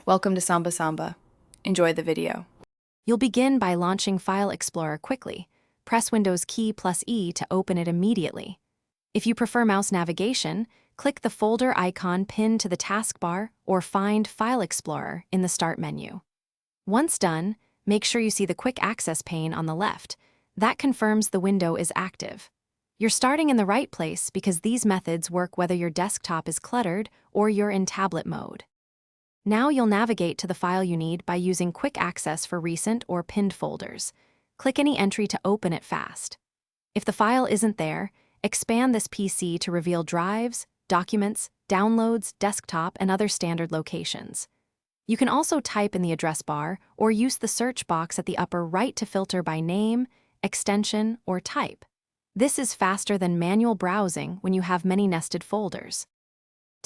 Welcome to Samba Samba. Enjoy the video. You'll begin by launching File Explorer quickly. Press Windows key plus E to open it immediately. If you prefer mouse navigation, click the folder icon pinned to the taskbar or find File Explorer in the Start menu. Once done, make sure you see the Quick Access pane on the left. That confirms the window is active. You're starting in the right place because these methods work whether your desktop is cluttered or you're in tablet mode. Now you'll navigate to the file you need by using Quick Access for recent or pinned folders. Click any entry to open it fast. If the file isn't there, expand this PC to reveal drives, documents, downloads, desktop, and other standard locations. You can also type in the address bar or use the search box at the upper right to filter by name, extension, or type. This is faster than manual browsing when you have many nested folders.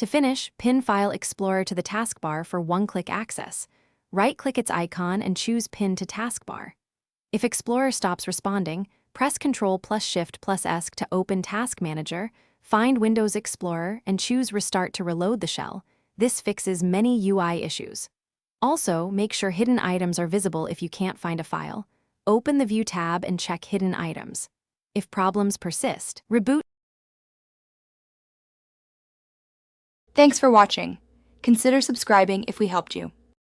To finish, pin File Explorer to the taskbar for one-click access. Right-click its icon and choose Pin to Taskbar. If Explorer stops responding, press Ctrl plus Shift plus S to open Task Manager, find Windows Explorer, and choose Restart to reload the shell. This fixes many UI issues. Also, make sure hidden items are visible if you can't find a file. Open the View tab and check hidden items. If problems persist, reboot. Thanks for watching. Consider subscribing if we helped you.